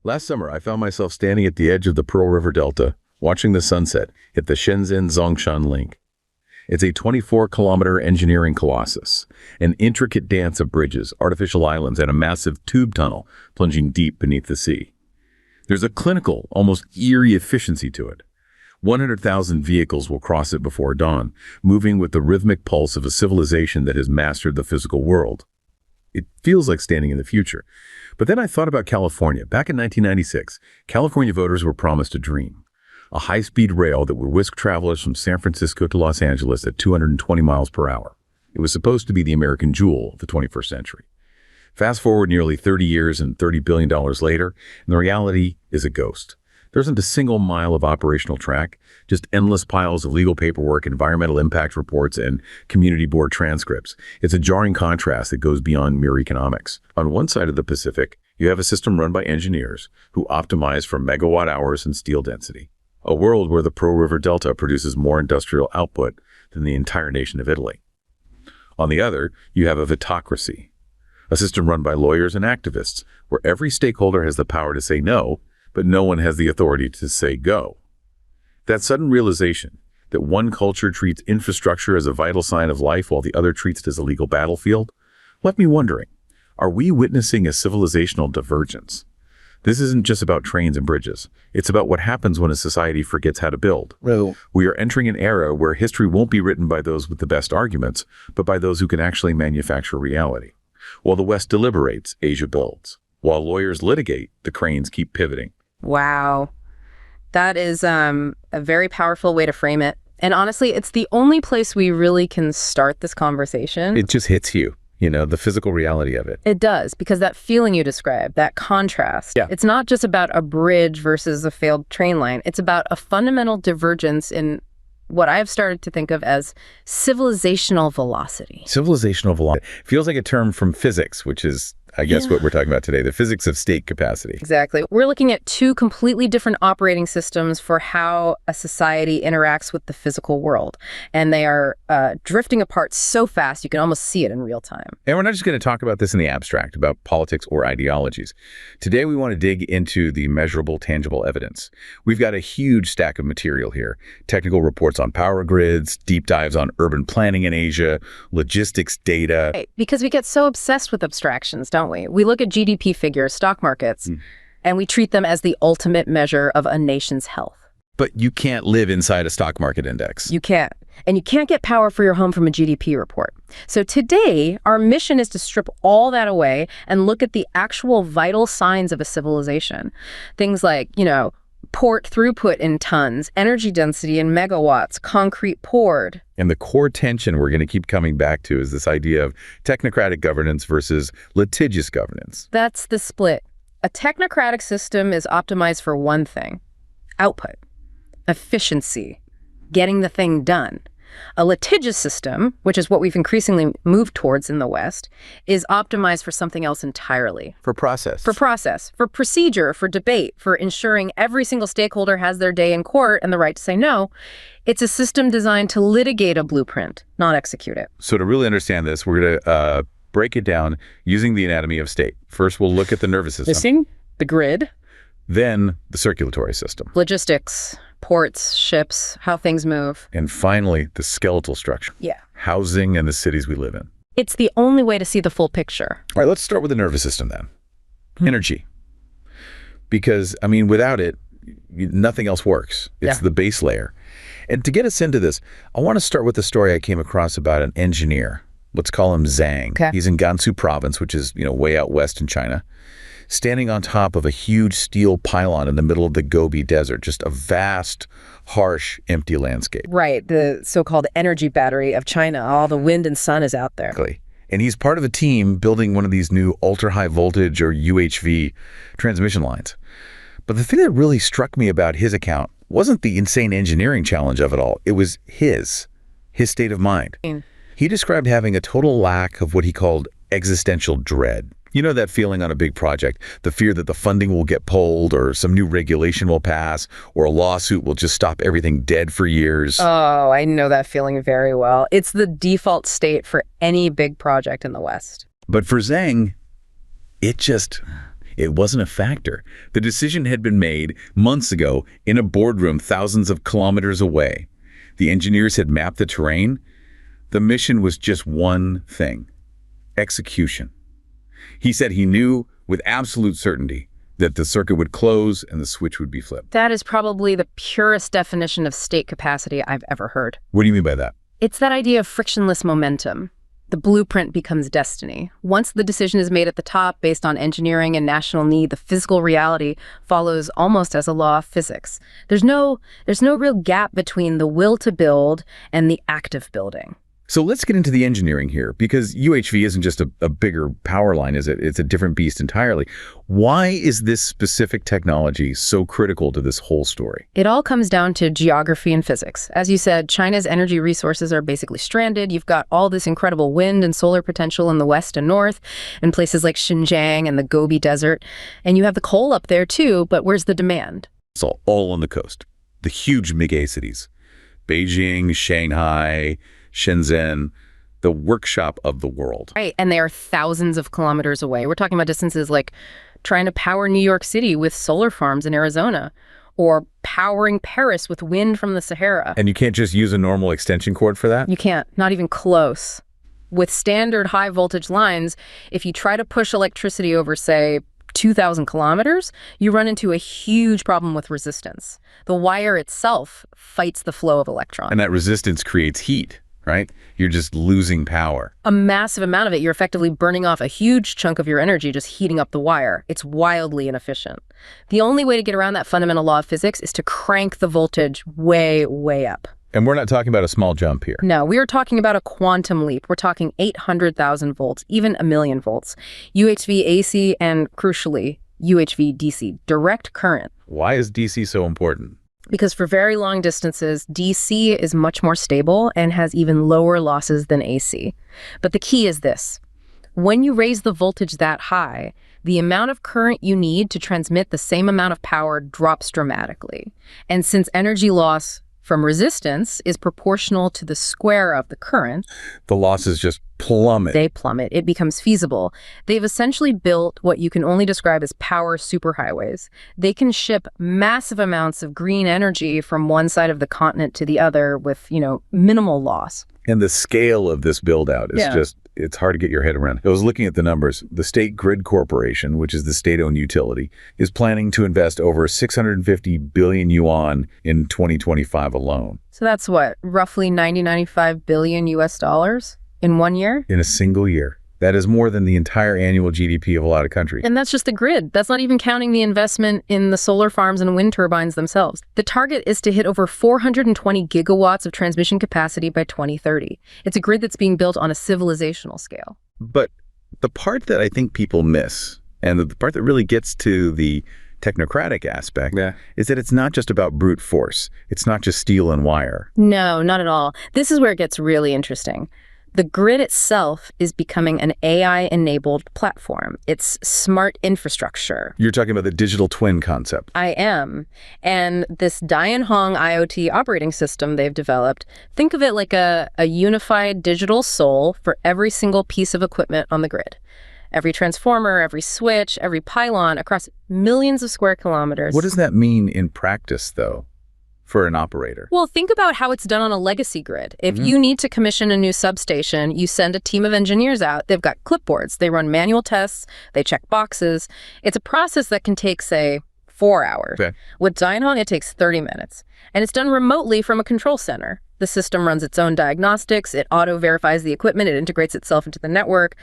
Last summer, I found myself standing at the edge of the Pearl River Delta, watching the sunset hit the Shenzhen-Zhongshan link. It's a 24-kilometer engineering colossus, an intricate dance of bridges, artificial islands, and a massive tube tunnel plunging deep beneath the sea. There's a clinical, almost eerie efficiency to it. 100,000 vehicles will cross it before dawn, moving with the rhythmic pulse of a civilization that has mastered the physical world. It feels like standing in the future. But then I thought about California. Back in 1996, California voters were promised a dream. A high-speed rail that would whisk travelers from San Francisco to Los Angeles at 220 miles per hour. It was supposed to be the American jewel of the 21st century. Fast forward nearly 30 years and $30 billion later, and the reality is a ghost. There isn't a single mile of operational track, just endless piles of legal paperwork, environmental impact reports, and community board transcripts. It's a jarring contrast that goes beyond mere economics. On one side of the Pacific, you have a system run by engineers who optimize for megawatt hours and steel density. A world where the Pearl River Delta produces more industrial output than the entire nation of Italy. On the other, you have a vitocracy, a system run by lawyers and activists, where every stakeholder has the power to say no, but no one has the authority to say go. That sudden realization that one culture treats infrastructure as a vital sign of life while the other treats it as a legal battlefield left me wondering, are we witnessing a civilizational divergence? This isn't just about trains and bridges. It's about what happens when a society forgets how to build. Well, We are entering an era where history won't be written by those with the best arguments, but by those who can actually manufacture reality. While the West deliberates, Asia builds. While lawyers litigate, the cranes keep pivoting. Wow. That is a very powerful way to frame it. And honestly, it's the only place we really can start this conversation. It just hits you, the physical reality of it. It does, because that feeling you described, that contrast, Yeah. It's not just about a bridge versus a failed train line. It's about a fundamental divergence in what I've started to think of as civilizational velocity. Civilizational velocity feels like a term from physics, which is, I guess, what we're talking about today, the physics of state capacity. Exactly. We're looking at two completely different operating systems for how a society interacts with the physical world. And they are drifting apart so fast you can almost see it in real time. And we're not just going to talk about this in the abstract, about politics or ideologies. Today, we want to dig into the measurable, tangible evidence. We've got a huge stack of material here. Technical reports on power grids, deep dives on urban planning in Asia, logistics data. Right. Because we get so obsessed with abstractions, don't we? We look at GDP figures, stock markets, and we treat them as the ultimate measure of a nation's health. But you can't live inside a stock market index. You can't. And you can't get power for your home from a GDP report. So today, our mission is to strip all that away and look at the actual vital signs of a civilization. Things like, port throughput in tons, energy density in megawatts, concrete poured. And the core tension we're going to keep coming back to is this idea of technocratic governance versus litigious governance. That's the split. A technocratic system is optimized for one thing: output, efficiency, getting the thing done. A litigious system, which is what we've increasingly moved towards in the West, is optimized for something else entirely. For process. For process, for procedure, for debate, for ensuring every single stakeholder has their day in court and the right to say no. It's a system designed to litigate a blueprint, not execute it. So to really understand this, we're going to break it down using the anatomy of state. First, we'll look at the nervous system. Missing the grid. Then the circulatory system. Logistics, ports, ships, how things move. And finally, the skeletal structure. Yeah. Housing and the cities we live in. It's the only way to see the full picture. All right, let's start with the nervous system then. Energy. Because, without it, nothing else works. It's the base layer. And to get us into this, I want to start with a story I came across about an engineer. Let's call him Zhang. Okay. He's in Gansu province, which is, way out west in China, standing on top of a huge steel pylon in the middle of the Gobi Desert, just a vast, harsh, empty landscape. Right, the so-called energy battery of China. All the wind and sun is out there. Exactly. And he's part of a team building one of these new ultra-high voltage, or UHV, transmission lines. But the thing that really struck me about his account wasn't the insane engineering challenge of it all. It was his state of mind. He described having a total lack of what he called existential dread. You know that feeling on a big project, the fear that the funding will get pulled or some new regulation will pass or a lawsuit will just stop everything dead for years. Oh, I know that feeling very well. It's the default state for any big project in the West. But for Zhang, It wasn't a factor. The decision had been made months ago in a boardroom thousands of kilometers away. The engineers had mapped the terrain. The mission was just one thing: execution. He said he knew with absolute certainty that the circuit would close and the switch would be flipped. That is probably the purest definition of state capacity I've ever heard. What do you mean by that? It's that idea of frictionless momentum. The blueprint becomes destiny. Once the decision is made at the top based on engineering and national need, the physical reality follows almost as a law of physics. There's no real gap between the will to build and the act of building. So let's get into the engineering here, because UHV isn't just a bigger power line, is it? It's a different beast entirely. Why is this specific technology so critical to this whole story? It all comes down to geography and physics. As you said, China's energy resources are basically stranded. You've got all this incredible wind and solar potential in the west and north, in places like Xinjiang and the Gobi Desert. And you have the coal up there too, but where's the demand? It's all on the coast. The huge megacities. Beijing, Shanghai, Shenzhen, the workshop of the world. Right, and they are thousands of kilometers away. We're talking about distances like trying to power New York City with solar farms in Arizona, or powering Paris with wind from the Sahara. And you can't just use a normal extension cord for that? You can't, not even close. With standard high voltage lines, if you try to push electricity over, say, 2,000 kilometers, you run into a huge problem with resistance. The wire itself fights the flow of electrons. And that resistance creates heat, right? You're just losing power. A massive amount of it. You're effectively burning off a huge chunk of your energy just heating up the wire. It's wildly inefficient. The only way to get around that fundamental law of physics is to crank the voltage way, way up. And we're not talking about a small jump here. No, we are talking about a quantum leap. We're talking 800,000 volts, even a million volts. UHV AC and, crucially, UHV DC, direct current. Why is DC so important? Because for very long distances, DC is much more stable and has even lower losses than AC. But the key is this. When you raise the voltage that high, the amount of current you need to transmit the same amount of power drops dramatically. And since energy loss from resistance is proportional to the square of the current, the losses just plummet. They plummet. It becomes feasible. They've essentially built what you can only describe as power superhighways. They can ship massive amounts of green energy from one side of the continent to the other with, minimal loss. And the scale of this build out is it's hard to get your head around. I was looking at the numbers. The State Grid Corporation, which is the state-owned utility, is planning to invest over 650 billion yuan in 2025 alone. So that's what, roughly 95 billion US dollars in 1 year? In a single year. That is more than the entire annual GDP of a lot of countries. And that's just the grid. That's not even counting the investment in the solar farms and wind turbines themselves. The target is to hit over 420 gigawatts of transmission capacity by 2030. It's a grid that's being built on a civilizational scale. But the part that I think people miss, and the part that really gets to the technocratic aspect, is that it's not just about brute force. It's not just steel and wire. No, not at all. This is where it gets really interesting. The grid itself is becoming an AI-enabled platform. It's smart infrastructure. You're talking about the digital twin concept. I am. And this Dianhong IoT operating system they've developed, think of it like a unified digital soul for every single piece of equipment on the grid. Every transformer, every switch, every pylon across millions of square kilometers. What does that mean in practice, though, for an operator? Well, think about how it's done on a legacy grid. If you need to commission a new substation, you send a team of engineers out. They've got clipboards. They run manual tests. They check boxes. It's a process that can take, say, 4 hours. Okay. With Dianhong, it takes 30 minutes. And it's done remotely from a control center. The system runs its own diagnostics. It auto-verifies the equipment. It integrates itself into the network.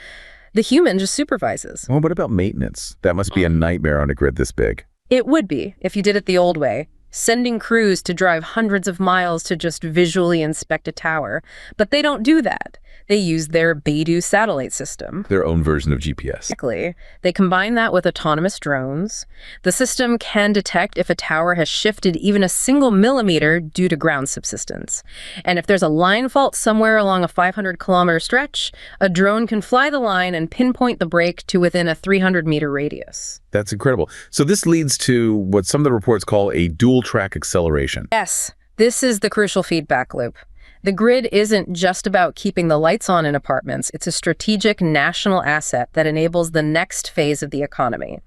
The human just supervises. Well, what about maintenance? That must be a nightmare on a grid this big. It would be if you did it the old way. Sending crews to drive hundreds of miles to just visually inspect a tower. But they don't do that. They use their Beidou satellite system. Their own version of GPS. Exactly. They combine that with autonomous drones. The system can detect if a tower has shifted even a single millimeter due to ground subsidence. And if there's a line fault somewhere along a 500-kilometer stretch, a drone can fly the line and pinpoint the break to within a 300-meter radius. That's incredible. So this leads to what some of the reports call a dual-track acceleration. Yes. This is the crucial feedback loop. The grid isn't just about keeping the lights on in apartments. It's a strategic national asset that enables the next phase of the economy.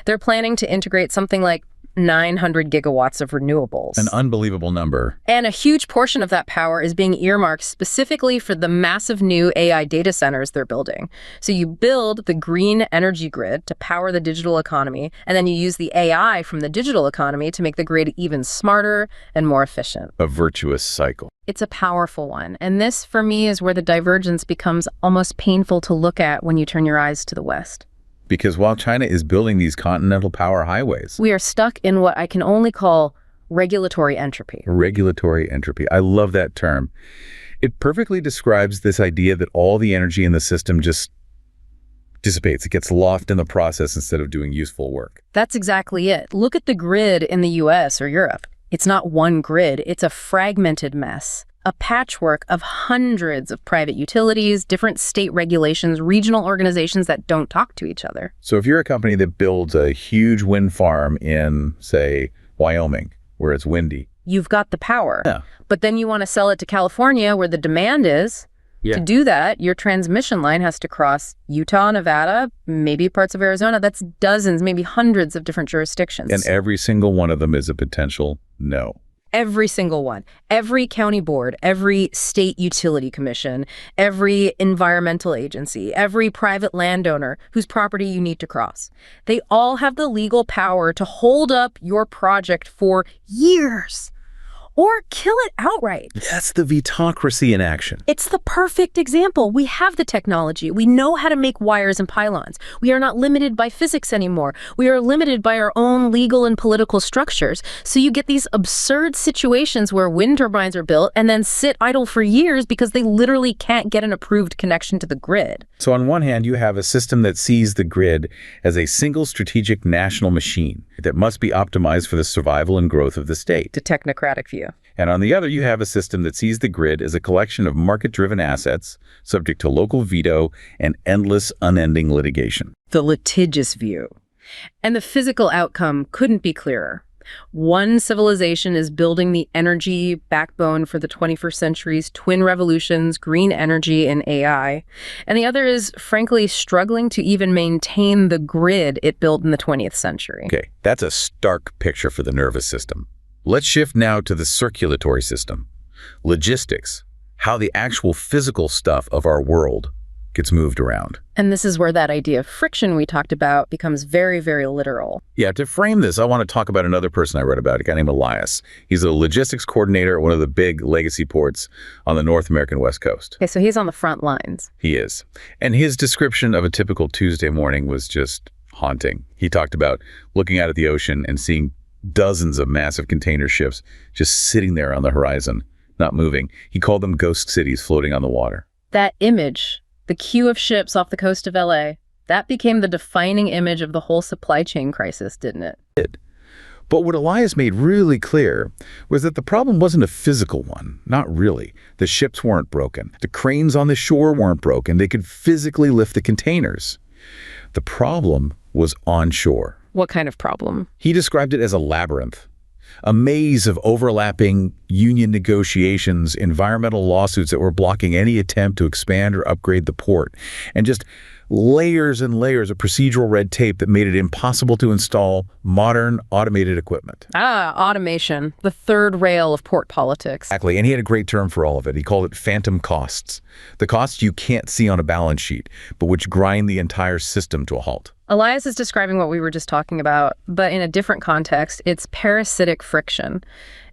They're planning to integrate something like 900 gigawatts of renewables. An unbelievable number. And a huge portion of that power is being earmarked specifically for the massive new AI data centers they're building. So you build the green energy grid to power the digital economy, and then you use the AI from the digital economy to make the grid even smarter and more efficient. A virtuous cycle. It's a powerful one. And this, for me, is where the divergence becomes almost painful to look at when you turn your eyes to the West. Because while China is building these continental power highways, we are stuck in what I can only call regulatory entropy. Regulatory entropy. I love that term. It perfectly describes this idea that all the energy in the system just dissipates. It gets lost in the process instead of doing useful work. That's exactly it. Look at the grid in the US or Europe. It's not one grid. It's a fragmented mess. A patchwork of hundreds of private utilities, different state regulations, regional organizations that don't talk to each other. So if you're a company that builds a huge wind farm in, say, Wyoming, where it's windy, you've got the power. Yeah. But then you want to sell it to California, where the demand is. Yeah. To do that, your transmission line has to cross Utah, Nevada, maybe parts of Arizona. That's dozens, maybe hundreds of different jurisdictions. And every single one of them is a potential no. Every single one. Every county board, every state utility commission, every environmental agency, every private landowner whose property you need to cross. They all have the legal power to hold up your project for years or kill it outright. That's the vitocracy in action. It's the perfect example. We have the technology. We know how to make wires and pylons. We are not limited by physics anymore. We are limited by our own legal and political structures. So you get these absurd situations where wind turbines are built and then sit idle for years because they literally can't get an approved connection to the grid. So on one hand, you have a system that sees the grid as a single strategic national machine that must be optimized for the survival and growth of the state. The technocratic view. And on the other, you have a system that sees the grid as a collection of market-driven assets subject to local veto and endless, unending litigation. The litigious view. And the physical outcome couldn't be clearer. One civilization is building the energy backbone for the 21st century's twin revolutions, green energy and AI. And the other is, frankly, struggling to even maintain the grid it built in the 20th century. Okay, that's a stark picture for the nervous system. Let's shift now to the circulatory system. Logistics, how the actual physical stuff of our world gets moved around. And this is where that idea of friction we talked about becomes very, very literal. Yeah, to frame this, I want to talk about another person I read about, a guy named Elias. He's a logistics coordinator at one of the big legacy ports on the North American West Coast. Okay, so he's on the front lines. He is. And his description of a typical Tuesday morning was just haunting. He talked about looking out at the ocean and seeing dozens of massive container ships just sitting there on the horizon, not moving. He called them ghost cities floating on the water. That image, the queue of ships off the coast of LA, that became the defining image of the whole supply chain crisis, didn't it? But what Elias made really clear was that the problem wasn't a physical one. Not really. The ships weren't broken. The cranes on the shore weren't broken. They could physically lift the containers. The problem was onshore. What kind of problem? He described it as a labyrinth, a maze of overlapping union negotiations, environmental lawsuits that were blocking any attempt to expand or upgrade the port, and just layers and layers of procedural red tape that made it impossible to install modern automated equipment. Automation, the third rail of port politics. Exactly, and he had a great term for all of it. He called it phantom costs. The costs you can't see on a balance sheet, but which grind the entire system to a halt. Elias is describing what we were just talking about, but in a different context. It's parasitic friction.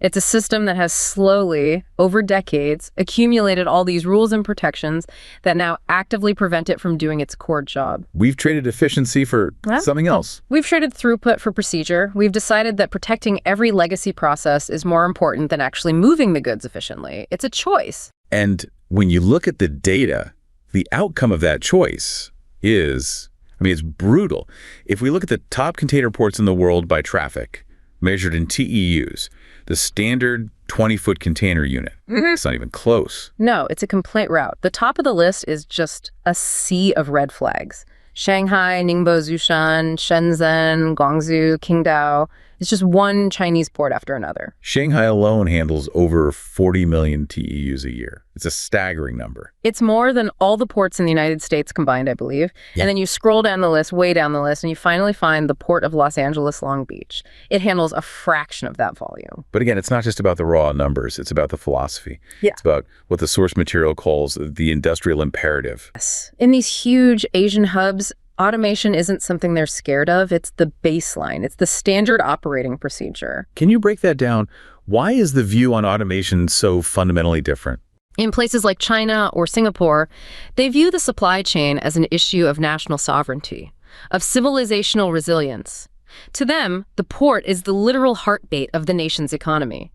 It's a system that has slowly, over decades, accumulated all these rules and protections that now actively prevent it from doing its core job. We've traded efficiency for something else. We've traded throughput for procedure. We've decided that protecting every legacy process is more important than actually moving the goods efficiently. It's a choice. And when you look at the data, the outcome of that choice is, it's brutal. If we look at the top container ports in the world by traffic, measured in TEUs, the standard 20-foot container unit, it's not even close. No, it's a complaint route. The top of the list is just a sea of red flags. Shanghai, Ningbo, Zhoushan, Shenzhen, Guangzhou, Qingdao. It's just one Chinese port after another. Shanghai alone handles over 40 million TEUs a year. It's a staggering number. It's more than all the ports in the United States combined, I believe. Yeah. And then you scroll down the list, way down the list, and you finally find the port of Los Angeles Long Beach. It handles a fraction of that volume. But again, it's not just about the raw numbers. It's about the philosophy. Yeah. It's about what the source material calls the industrial imperative. Yes. In these huge Asian hubs, automation isn't something they're scared of. It's the baseline. It's the standard operating procedure. Can you break that down? Why is the view on automation so fundamentally different? In places like China or Singapore, they view the supply chain as an issue of national sovereignty, of civilizational resilience. To them, the port is the literal heartbeat of the nation's economy.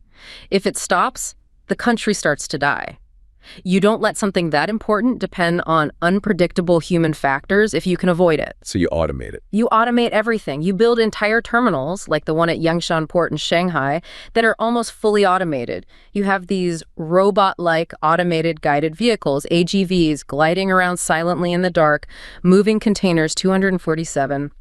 If it stops, the country starts to die. You don't let something that important depend on unpredictable human factors if you can avoid it. So you automate it. You automate everything. You build entire terminals, like the one at Yangshan Port in Shanghai, that are almost fully automated. You have these robot-like automated guided vehicles, AGVs, gliding around silently in the dark, moving containers 247.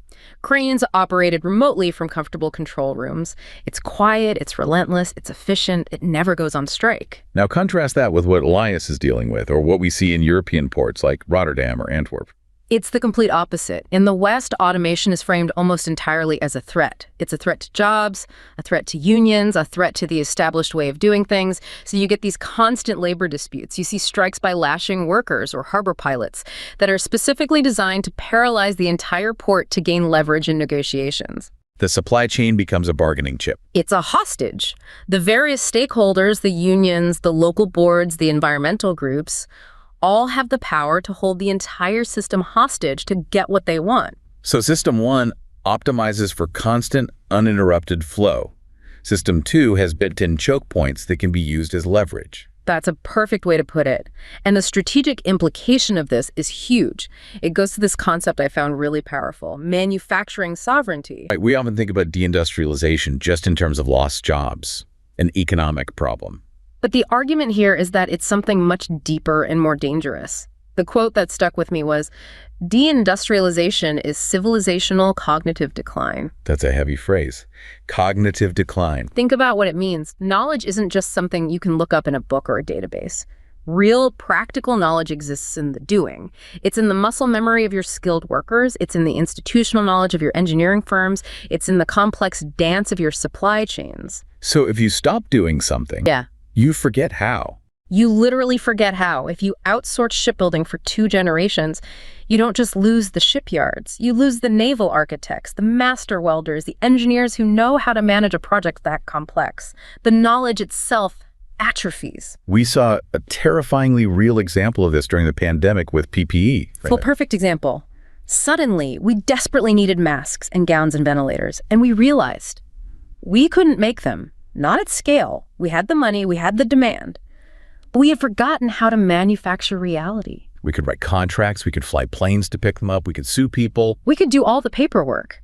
Cranes operated remotely from comfortable control rooms. It's quiet, it's relentless, it's efficient, it never goes on strike. Now contrast that with what Elias is dealing with, or what we see in European ports like Rotterdam or Antwerp. It's the complete opposite. In the West, automation is framed almost entirely as a threat. It's a threat to jobs, a threat to unions, a threat to the established way of doing things. So you get these constant labor disputes. You see strikes by lashing workers or harbor pilots that are specifically designed to paralyze the entire port to gain leverage in negotiations. The supply chain becomes a bargaining chip. It's a hostage. The various stakeholders, the unions, the local boards, the environmental groups, all have the power to hold the entire system hostage to get what they want. So System 1 optimizes for constant, uninterrupted flow. System 2 has built-in choke points that can be used as leverage. That's a perfect way to put it. And the strategic implication of this is huge. It goes to this concept I found really powerful, manufacturing sovereignty. Right, we often think about deindustrialization just in terms of lost jobs, an economic problem. But the argument here is that it's something much deeper and more dangerous. The quote that stuck with me was, "Deindustrialization is civilizational cognitive decline." That's a heavy phrase. Cognitive decline. Think about what it means. Knowledge isn't just something you can look up in a book or a database. Real, practical knowledge exists in the doing. It's in the muscle memory of your skilled workers. It's in the institutional knowledge of your engineering firms. It's in the complex dance of your supply chains. So if you stop doing something, you forget how. You literally forget how. If you outsource shipbuilding for 2 generations, you don't just lose the shipyards. You lose the naval architects, the master welders, the engineers who know how to manage a project that complex. The knowledge itself atrophies. We saw a terrifyingly real example of this during the pandemic with PPE. Full perfect example. Suddenly, we desperately needed masks and gowns and ventilators, and we realized we couldn't make them. Not at scale. We had the money, we had the demand, but we had forgotten how to manufacture reality. We could write contracts, we could fly planes to pick them up, we could sue people. We could do all the paperwork,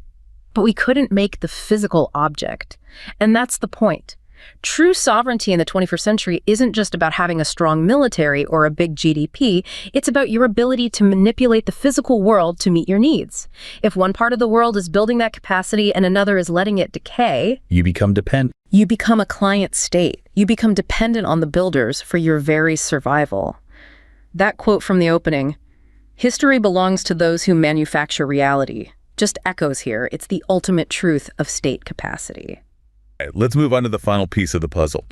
but we couldn't make the physical object. And that's the point. True sovereignty in the 21st century isn't just about having a strong military or a big GDP. It's about your ability to manipulate the physical world to meet your needs. If one part of the world is building that capacity and another is letting it decay, you become dependent. You become a client state. You become dependent on the builders for your very survival. That quote from the opening, "History belongs to those who manufacture reality," just echoes here. It's the ultimate truth of state capacity. Right, let's move on to the final piece of the puzzle.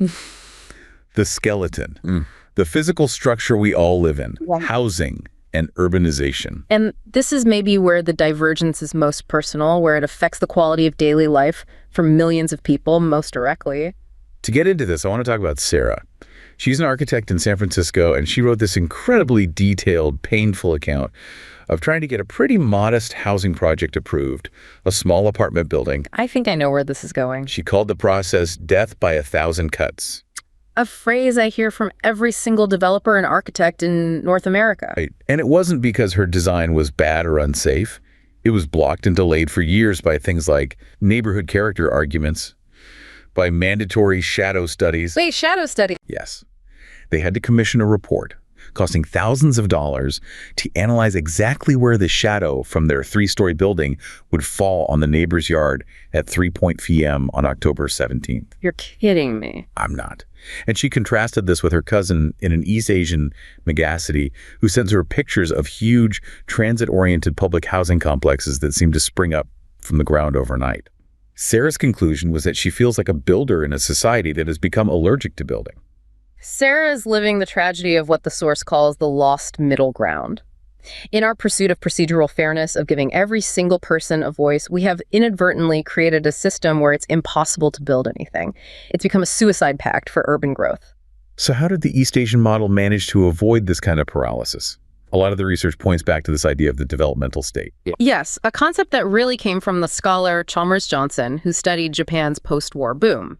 The skeleton. The physical structure we all live in. Housing and urbanization. And this is maybe where the divergence is most personal, where it affects the quality of daily life for millions of people most directly. To get into this, I want to talk about Sarah. She's an architect in San Francisco, and she wrote this incredibly detailed, painful account of trying to get a pretty modest housing project approved, a small apartment building. I think I know where this is going. She called the process death by 1,000 cuts. A phrase I hear from every single developer and architect in North America. Right. And it wasn't because her design was bad or unsafe. It was blocked and delayed for years by things like neighborhood character arguments, by mandatory shadow studies. Wait, shadow study? Yes. They had to commission a report costing thousands of dollars to analyze exactly where the shadow from their 3-story building would fall on the neighbor's yard at 3 p.m. on October 17th. You're kidding me. I'm not. And she contrasted this with her cousin in an East Asian megacity who sends her pictures of huge transit-oriented public housing complexes that seem to spring up from the ground overnight. Sarah's conclusion was that she feels like a builder in a society that has become allergic to building. Sarah is living the tragedy of what the source calls the lost middle ground. In our pursuit of procedural fairness, of giving every single person a voice, we have inadvertently created a system where it's impossible to build anything. It's become a suicide pact for urban growth. So how did the East Asian model manage to avoid this kind of paralysis? A lot of the research points back to this idea of the developmental state. Yes, a concept that really came from the scholar Chalmers Johnson, who studied Japan's post-war boom.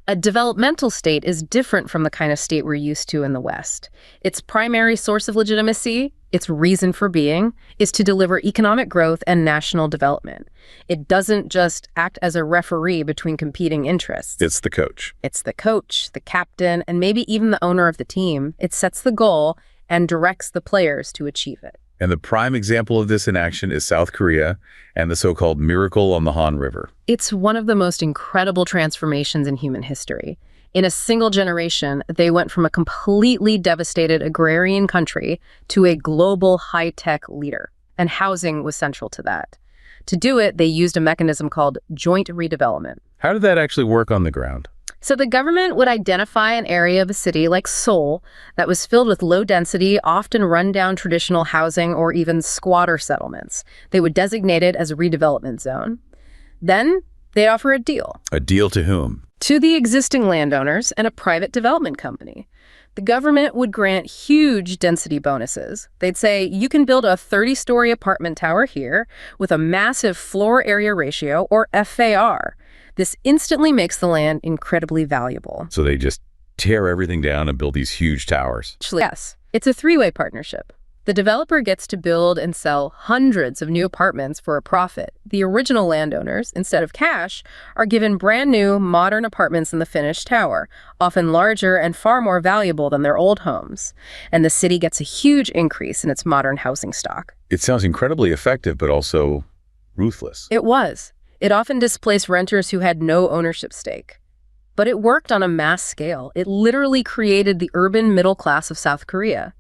A developmental state is different from the kind of state we're used to in the West. Its primary source of legitimacy, its reason for being, is to deliver economic growth and national development. It doesn't just act as a referee between competing interests. It's the coach. It's the coach, the captain, and maybe even the owner of the team. It sets the goal and directs the players to achieve it. And the prime example of this in action is South Korea and the so-called miracle on the Han River. It's one of the most incredible transformations in human history. In a single generation, they went from a completely devastated agrarian country to a global high-tech leader, and housing was central to that. To do it, they used a mechanism called joint redevelopment. How did that actually work on the ground? So the government would identify an area of a city like Seoul that was filled with low-density, often run-down traditional housing or even squatter settlements. They would designate it as a redevelopment zone. Then they'd offer a deal. A deal to whom? To the existing landowners and a private development company. The government would grant huge density bonuses. They'd say, you can build a 30-story apartment tower here with a massive floor area ratio, or FAR. This instantly makes the land incredibly valuable. So they just tear everything down and build these huge towers. Actually, yes. It's a three-way partnership. The developer gets to build and sell hundreds of new apartments for a profit. The original landowners, instead of cash, are given brand new, modern apartments in the finished tower, often larger and far more valuable than their old homes. And the city gets a huge increase in its modern housing stock. It sounds incredibly effective, but also ruthless. It was. It often displaced renters who had no ownership stake. But it worked on a mass scale. It literally created the urban middle class of South Korea.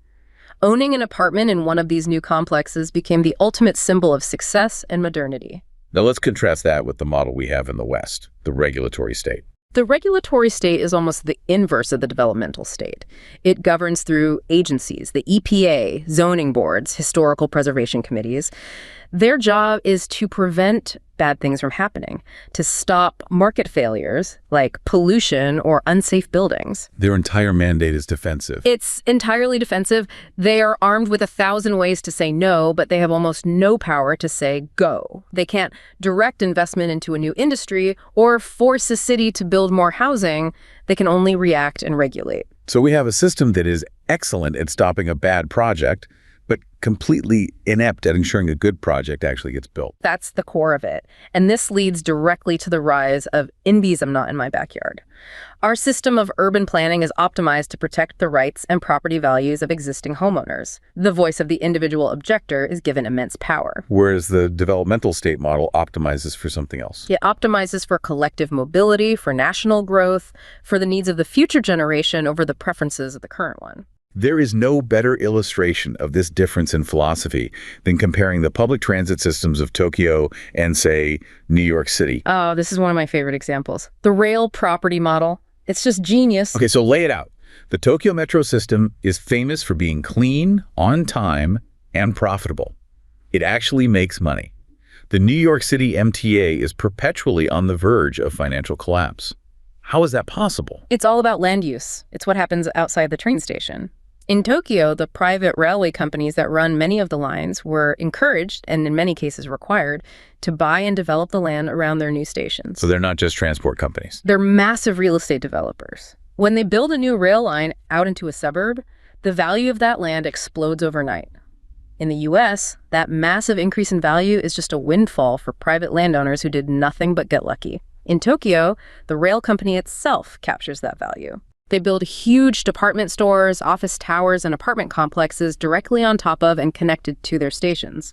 Owning an apartment in one of these new complexes became the ultimate symbol of success and modernity. Now let's contrast that with the model we have in the West, the regulatory state. The regulatory state is almost the inverse of the developmental state. It governs through agencies, the EPA, zoning boards, historical preservation committees. Their job is to prevent bad things from happening, to stop market failures like pollution or unsafe buildings. Their entire mandate is defensive. It's entirely defensive. They are armed with 1,000 ways to say no, but they have almost no power to say go. They can't direct investment into a new industry or force a city to build more housing. They can only react and regulate. So we have a system that is excellent at stopping a bad project, but completely inept at ensuring a good project actually gets built. That's the core of it. And this leads directly to the rise of NIMBYs I'm not in my backyard. Our system of urban planning is optimized to protect the rights and property values of existing homeowners. The voice of the individual objector is given immense power. Whereas the developmental state model optimizes for something else. It optimizes for collective mobility, for national growth, for the needs of the future generation over the preferences of the current one. There is no better illustration of this difference in philosophy than comparing the public transit systems of Tokyo and, say, New York City. Oh, this is one of my favorite examples. The rail property model. It's just genius. Okay, so lay it out. The Tokyo metro system is famous for being clean, on time, and profitable. It actually makes money. The New York City MTA is perpetually on the verge of financial collapse. How is that possible? It's all about land use. It's what happens outside the train station. In Tokyo, the private railway companies that run many of the lines were encouraged, and in many cases required, to buy and develop the land around their new stations. So they're not just transport companies. They're massive real estate developers. When they build a new rail line out into a suburb, the value of that land explodes overnight. In the US, that massive increase in value is just a windfall for private landowners who did nothing but get lucky. In Tokyo, the rail company itself captures that value. They build huge department stores, office towers, and apartment complexes directly on top of and connected to their stations.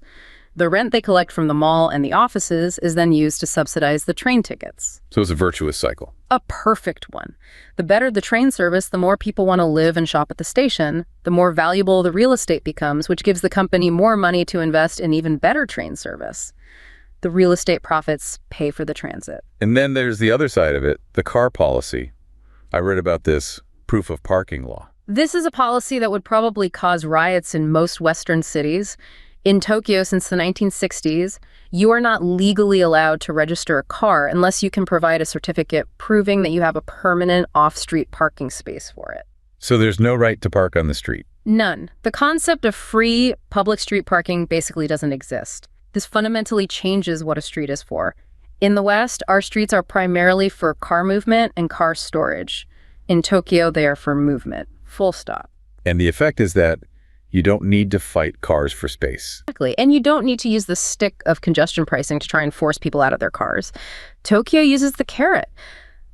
The rent they collect from the mall and the offices is then used to subsidize the train tickets. So it's a virtuous cycle. A perfect one. The better the train service, the more people want to live and shop at the station, the more valuable the real estate becomes, which gives the company more money to invest in even better train service. The real estate profits pay for the transit. And then there's the other side of it, the car policy. I read about this proof of parking law. This is a policy that would probably cause riots in most Western cities. In Tokyo, since the 1960s, you are not legally allowed to register a car unless you can provide a certificate proving that you have a permanent off-street parking space for it. So there's no right to park on the street? None. The concept of free public street parking basically doesn't exist. This fundamentally changes what a street is for. In the West, our streets are primarily for car movement and car storage. In Tokyo, they are for movement. Full stop. And the effect is that you don't need to fight cars for space. Exactly. And you don't need to use the stick of congestion pricing to try and force people out of their cars. Tokyo uses the carrot.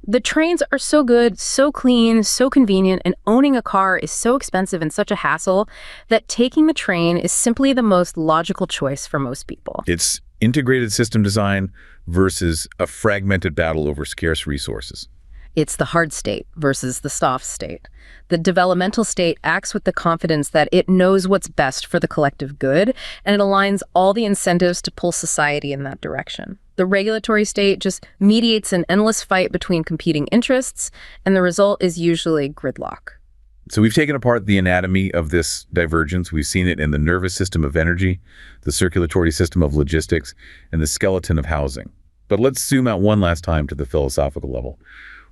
The trains are so good, so clean, so convenient, and owning a car is so expensive and such a hassle that taking the train is simply the most logical choice for most people. It's integrated system design versus a fragmented battle over scarce resources. It's the hard state versus the soft state. The developmental state acts with the confidence that it knows what's best for the collective good, and it aligns all the incentives to pull society in that direction. The regulatory state just mediates an endless fight between competing interests, and the result is usually gridlock. So we've taken apart the anatomy of this divergence. We've seen it in the nervous system of energy, the circulatory system of logistics, and the skeleton of housing. But let's zoom out one last time to the philosophical level.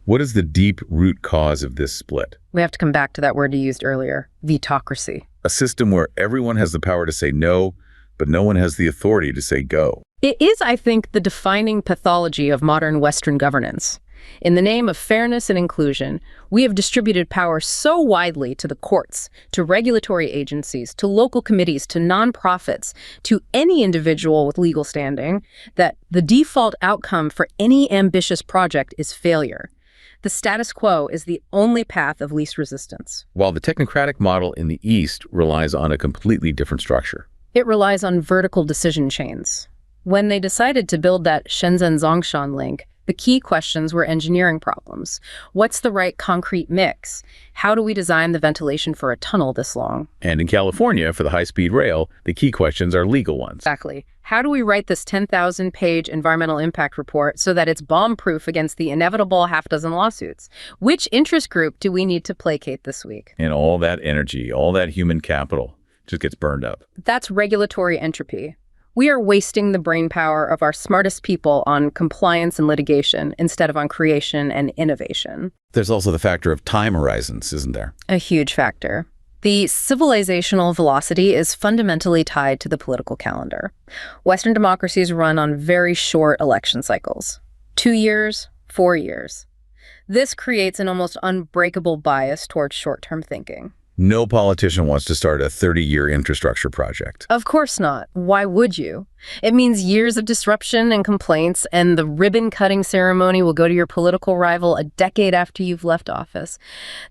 What is the deep root cause of this split? We have to come back to that word you used earlier, vetocracy. A system where everyone has the power to say no, but no one has the authority to say go. It is, I think, the defining pathology of modern Western governance. In the name of fairness and inclusion, we have distributed power so widely to the courts, to regulatory agencies, to local committees, to nonprofits, to any individual with legal standing, that the default outcome for any ambitious project is failure. The status quo is the only path of least resistance. While the technocratic model in the East relies on a completely different structure. It relies on vertical decision chains. When they decided to build that Shenzhen-Zhongshan link, the key questions were engineering problems. What's the right concrete mix? How do we design the ventilation for a tunnel this long? And in California, for the high-speed rail, the key questions are legal ones. Exactly. How do we write this 10,000-page environmental impact report so that it's bomb-proof against the inevitable half-dozen lawsuits? Which interest group do we need to placate this week? And all that energy, all that human capital just gets burned up. That's regulatory entropy. We are wasting the brainpower of our smartest people on compliance and litigation instead of on creation and innovation. There's also the factor of time horizons, isn't there? A huge factor. The civilizational velocity is fundamentally tied to the political calendar. Western democracies run on very short election cycles. 2 years, 4 years. This creates an almost unbreakable bias towards short-term thinking. No politician wants to start a 30-year infrastructure project. Of course not. Why would you? It means years of disruption and complaints, and the ribbon-cutting ceremony will go to your political rival a decade after you've left office.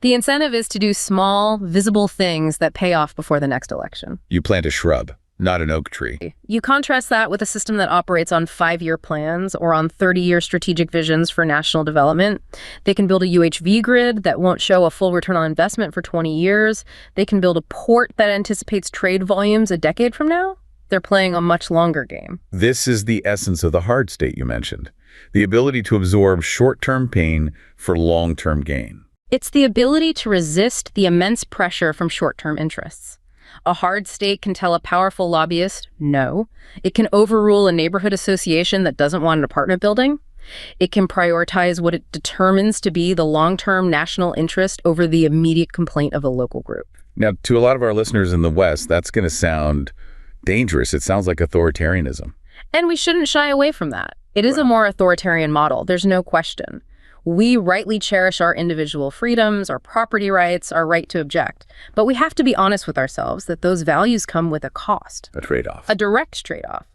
The incentive is to do small, visible things that pay off before the next election. You plant a shrub, not an oak tree. You contrast that with a system that operates on 5-year plans or on 30-year strategic visions for national development. They can build a UHV grid that won't show a full return on investment for 20 years. They can build a port that anticipates trade volumes a decade from now. They're playing a much longer game. This is the essence of the hard state you mentioned, the ability to absorb short-term pain for long-term gain. It's the ability to resist the immense pressure from short-term interests. A hard state can tell a powerful lobbyist, no. It can overrule a neighborhood association that doesn't want an apartment building. It can prioritize what it determines to be the long-term national interest over the immediate complaint of a local group. Now, to a lot of our listeners in the West, that's going to sound dangerous. It sounds like authoritarianism. And we shouldn't shy away from that. It is a more authoritarian model. There's no question. We rightly cherish our individual freedoms, our property rights, our right to object. But we have to be honest with ourselves that those values come with a cost. A trade-off. A direct trade-off.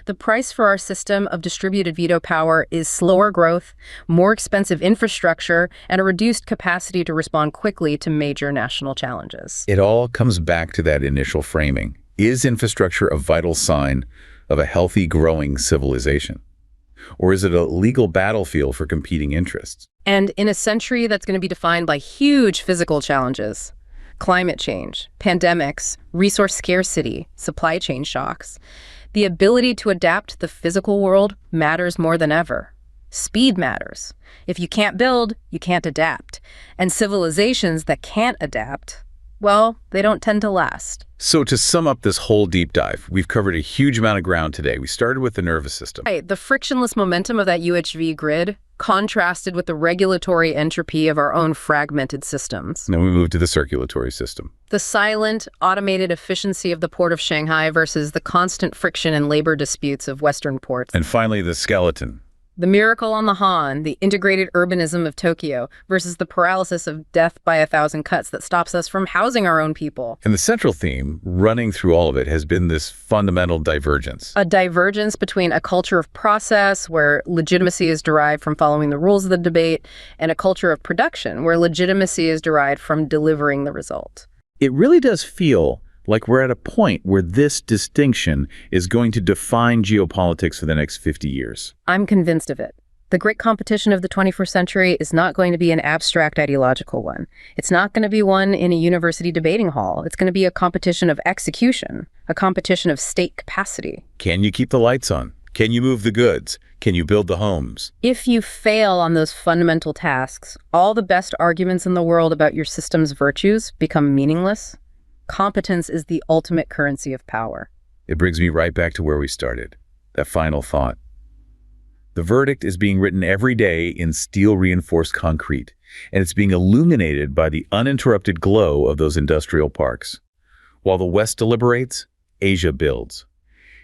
The price for our system of distributed veto power is slower growth, more expensive infrastructure, and a reduced capacity to respond quickly to major national challenges. It all comes back to that initial framing. Is infrastructure a vital sign of a healthy, growing civilization? Or is it a legal battlefield for competing interests? And in a century that's going to be defined by huge physical challenges, climate change, pandemics, resource scarcity, supply chain shocks, the ability to adapt to the physical world matters more than ever. Speed matters. If you can't build, you can't adapt. And civilizations that can't adapt, well, they don't tend to last. So to sum up this whole deep dive, we've covered a huge amount of ground today. We started with the nervous system. Right, the frictionless momentum of that UHV grid contrasted with the regulatory entropy of our own fragmented systems. Then we moved to the circulatory system. The silent, automated efficiency of the port of Shanghai versus the constant friction and labor disputes of Western ports. And finally, the skeleton. The miracle on the Han, the integrated urbanism of Tokyo, versus the paralysis of death by 1,000 cuts that stops us from housing our own people. And the central theme, running through all of it, has been this fundamental divergence. A divergence between a culture of process, where legitimacy is derived from following the rules of the debate, and a culture of production, where legitimacy is derived from delivering the result. It really does feel like we're at a point where this distinction is going to define geopolitics for the next 50 years. I'm convinced of it. The great competition of the 21st century is not going to be an abstract ideological one. It's not going to be one in a university debating hall. It's going to be a competition of execution, a competition of state capacity. Can you keep the lights on? Can you move the goods? Can you build the homes? If you fail on those fundamental tasks, all the best arguments in the world about your system's virtues become meaningless. Competence is the ultimate currency of power. It brings me right back to where we started, that final thought. The verdict is being written every day in steel-reinforced concrete, and it's being illuminated by the uninterrupted glow of those industrial parks. While the West deliberates, Asia builds.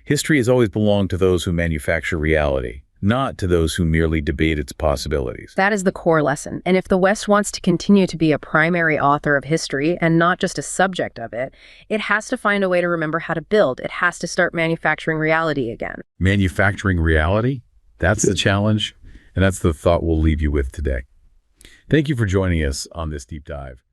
History has always belonged to those who manufacture reality, not to those who merely debate its possibilities. That is the core lesson. And if the West wants to continue to be a primary author of history and not just a subject of it, it has to find a way to remember how to build. It has to start manufacturing reality again. Manufacturing reality? That's the challenge, and that's the thought we'll leave you with today. Thank you for joining us on this deep dive.